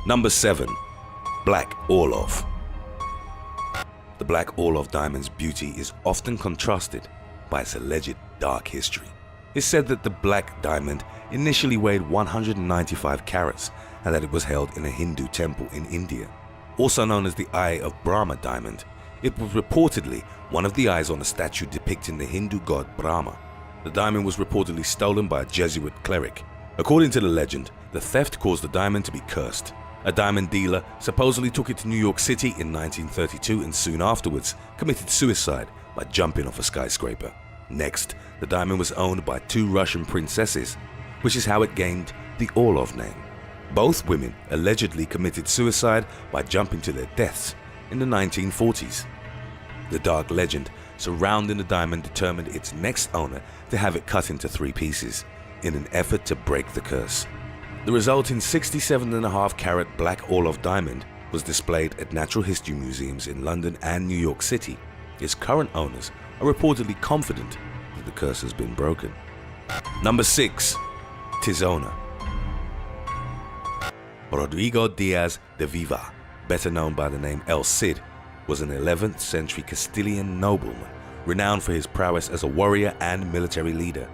Number 7. Black ORLOV. The Black ORLOV diamond's beauty is often contrasted by its alleged dark history. It's said that the black diamond initially weighed 195 carats and that it was held in a Hindu temple in India. Also known as the Eye of Brahma diamond, it was reportedly one of the eyes on a statue depicting the Hindu god Brahma. The diamond was reportedly stolen by a Jesuit cleric. According to the legend, the theft caused the diamond to be cursed. A diamond dealer supposedly took it to New York City in 1932 and soon afterwards committed suicide by jumping off a skyscraper. Next, the diamond was owned by 2 Russian princesses, which is how it gained the ORLOV name. Both women allegedly committed suicide by jumping to their deaths in the 1940s. The dark legend surrounding the diamond determined its next owner to have it cut into 3 pieces in an effort to break the curse. The resulting 67.5 carat black ORLOV diamond was displayed at natural history museums in London and New York City. Its current owners are reportedly confident that the curse has been broken. Number 6. ZONA. Rodrigo Diaz de Vivar, better known by the name El Cid, was an 11th century Castilian nobleman renowned for his prowess as a warrior and military leader.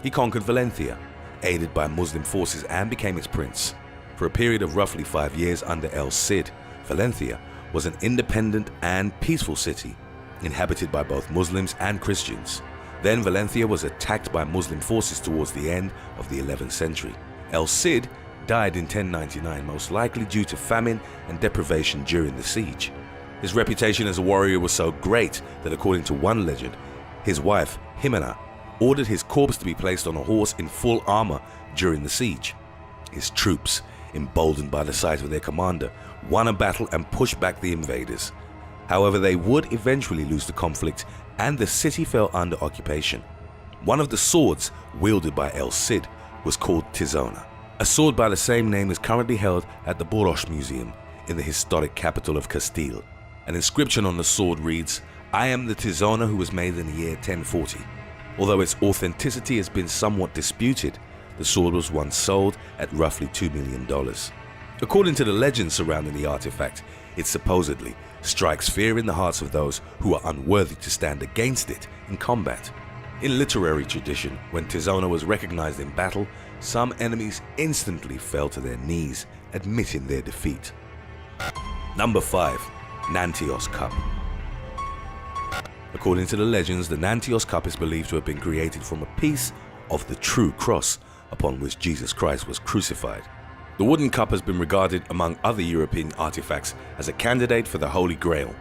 He conquered Valencia, aided by Muslim forces, and became its prince. For a period of roughly 5 years under El Cid, Valencia was an independent and peaceful city, inhabited by both Muslims and Christians. Then Valencia was attacked by Muslim forces towards the end of the 11th century. El Cid died in 1099, most likely due to famine and deprivation during the siege. His reputation as a warrior was so great that, according to one legend, his wife, Jimena, ordered his corpse to be placed on a horse in full armor during the siege. His troops, emboldened by the sight of their commander, won a battle and pushed back the invaders. However, they would eventually lose the conflict and the city fell under occupation. One of the swords wielded by El Cid was called ZONA. A sword by the same name is currently held at the Bourges Museum in the historic capital of Castile. An inscription on the sword reads, "I am the ZONA who was made in the year 1040. Although its authenticity has been somewhat disputed, the sword was once sold at roughly $2 million. According to the legend surrounding the artifact, it supposedly strikes fear in the hearts of those who are unworthy to stand against it in combat. In literary tradition, when ZONA was recognized in battle, some enemies instantly fell to their knees, admitting their defeat. Number 5. Nantios Cup. According to the legends, the Nantios Cup is believed to have been created from a piece of the true cross upon which Jesus Christ was crucified. The wooden cup has been regarded among other European artifacts as a candidate for the Holy Grail.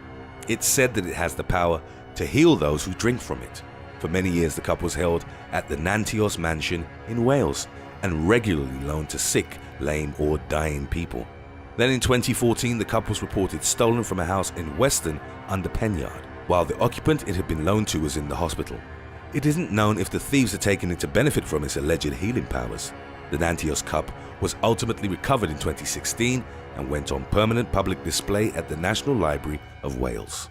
It's said that it has the power to heal those who drink from it. For many years, the cup was held at the Nantios Mansion in Wales and regularly loaned to sick, lame or dying people. Then in 2014, the cup was reported stolen from a house in Weston under PENYARD, while the occupant it had been loaned to was in the hospital. It isn't known if the thieves had taken it to benefit from its alleged healing powers. The Nantios Cup was ultimately recovered in 2016 and went on permanent public display at the National Library of Wales.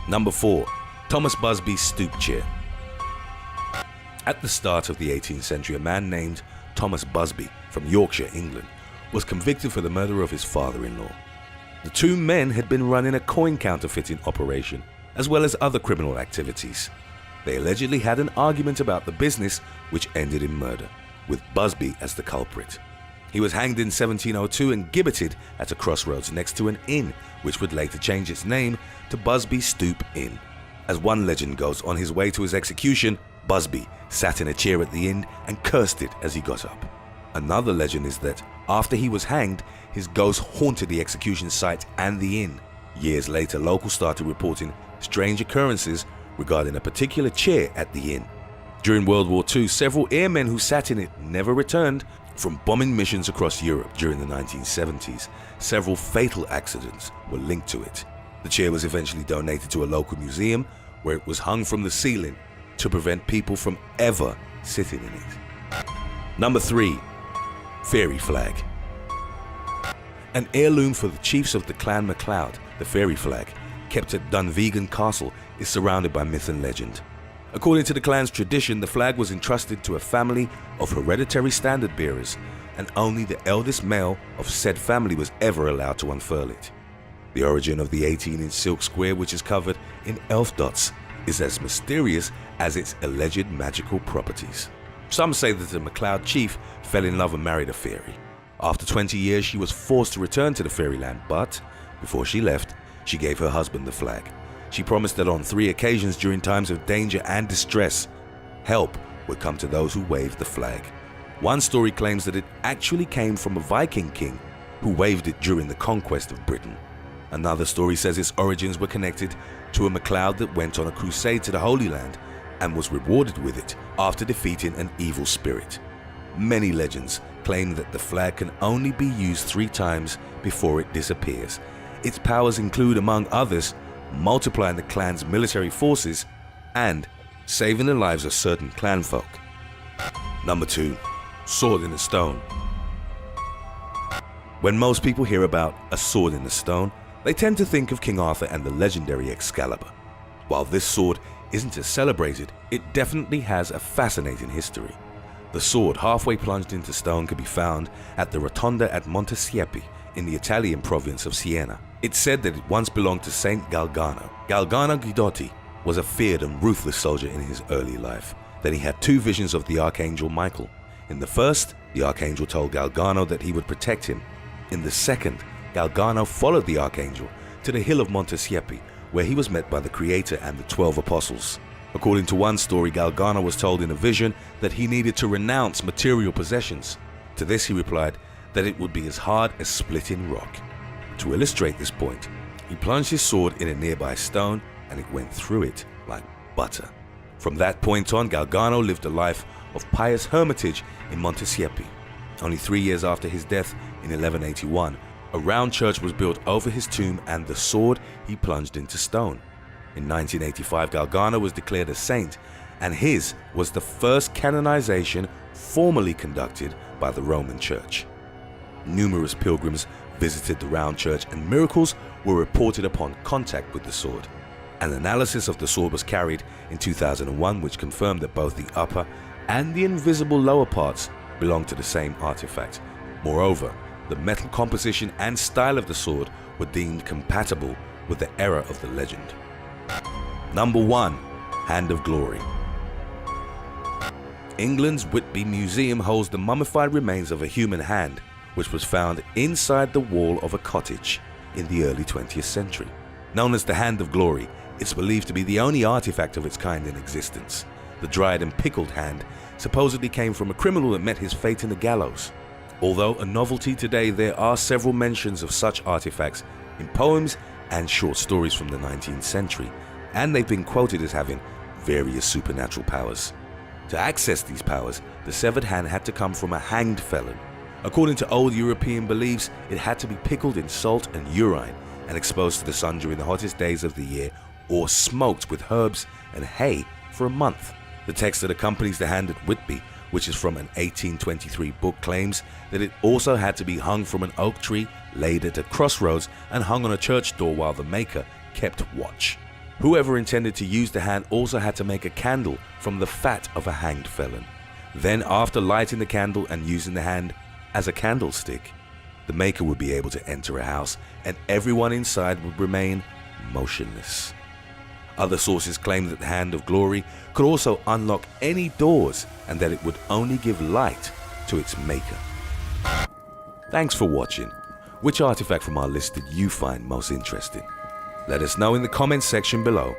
Number 4. Thomas Busby's Stoop Chair. At the start of the 18th century, a man named Thomas Busby from Yorkshire, England, was convicted for the murder of his father-in-law. The 2 men had been running a coin counterfeiting operation, as well as other criminal activities. They allegedly had an argument about the business, which ended in murder, with Busby as the culprit. He was hanged in 1702 and gibbeted at a crossroads next to an inn, which would later change its name to Busby Stoop Inn. As one legend goes, on his way to his execution, Busby sat in a chair at the inn and cursed it as he got up. Another legend is that after he was hanged, his ghost haunted the execution site and the inn. Years later, locals started reporting strange occurrences regarding a particular chair at the inn. During World War II, several airmen who sat in it never returned from bombing missions across Europe during the 1970s. Several fatal accidents were linked to it. The chair was eventually donated to a local museum where it was hung from the ceiling to prevent people from ever sitting in it. Number 3. Fairy Flag. An heirloom for the chiefs of the clan MACLEOD, the fairy flag, kept at DUNVEGAN Castle, is surrounded by myth and legend. According to the clan's tradition, the flag was entrusted to a family of hereditary standard bearers and only the eldest male of said family was ever allowed to unfurl it. The origin of the 18-inch silk square, which is covered in elf dots, is as mysterious as its alleged magical properties. Some say that the MACLEOD chief fell in love and married a fairy. After 20 years, she was forced to return to the fairyland, but before she left, she gave her husband the flag. She promised that on 3 occasions during times of danger and distress, help would come to those who waved the flag. One story claims that it actually came from a Viking king who waved it during the conquest of Britain. Another story says its origins were connected to a MACLEOD that went on a crusade to the Holy Land and was rewarded with it after defeating an evil spirit. Many legends claim that the flag can only be used 3 times before it disappears. Its powers include, among others, multiplying the clan's military forces and saving the lives of certain clan folk. Number 2. Sword in the Stone. When most people hear about a sword in the stone, they tend to think of King Arthur and the legendary Excalibur. While this sword isn't as celebrated, it definitely has a fascinating history. The sword, halfway plunged into stone, can be found at the Rotonda at Montesiepi in the Italian province of Siena. It's said that it once belonged to Saint Galgano. Galgano Guidotti was a feared and ruthless soldier in his early life. Then he had 2 visions of the Archangel Michael. In the first, the Archangel told Galgano that he would protect him. In the second, Galgano followed the Archangel to the hill of Montesiepi, where he was met by the Creator and the 12 apostles. According to one story, Galgano was told in a vision that he needed to renounce material possessions. To this he replied that it would be as hard as splitting rock. To illustrate this point, he plunged his sword in a nearby stone and it went through it like butter. From that point on, Galgano lived a life of pious hermitage in Montesiepi. Only 3 years after his death in 1181, a round church was built over his tomb and the sword he plunged into stone. In 1985, Galgano was declared a saint, and his was the first canonization formally conducted by the Roman Church. Numerous pilgrims visited the round church and miracles were reported upon contact with the sword. An analysis of the sword was carried in 2001, which confirmed that both the upper and the invisible lower parts belonged to the same artifact. Moreover, the metal composition and style of the sword were deemed compatible with the era of the legend. Number 1. Hand of Glory. England's Whitby Museum holds the mummified remains of a human hand, which was found inside the wall of a cottage in the early 20th century. Known as the Hand of Glory, it's believed to be the only artifact of its kind in existence. The dried and pickled hand supposedly came from a criminal that met his fate in the gallows. Although a novelty today, there are several mentions of such artifacts in poems and short stories from the 19th century, and they've been quoted as having various supernatural powers. To access these powers, the severed hand had to come from a hanged felon. According to old European beliefs, it had to be pickled in salt and urine and exposed to the sun during the hottest days of the year, or smoked with herbs and hay for a month. The text that accompanies the hand at Whitby, which is from an 1823 book, claims that it also had to be hung from an oak tree laid at a crossroads and hung on a church door while the maker kept watch. Whoever intended to use the hand also had to make a candle from the fat of a hanged felon. Then, after lighting the candle and using the hand as a candlestick, the maker would be able to enter a house and everyone inside would remain motionless. Other sources claim that the Hand of Glory could also unlock any doors and that it would only give light to its maker. Thanks for watching. Which artifact from our list did you find most interesting? Let us know in the comments section below.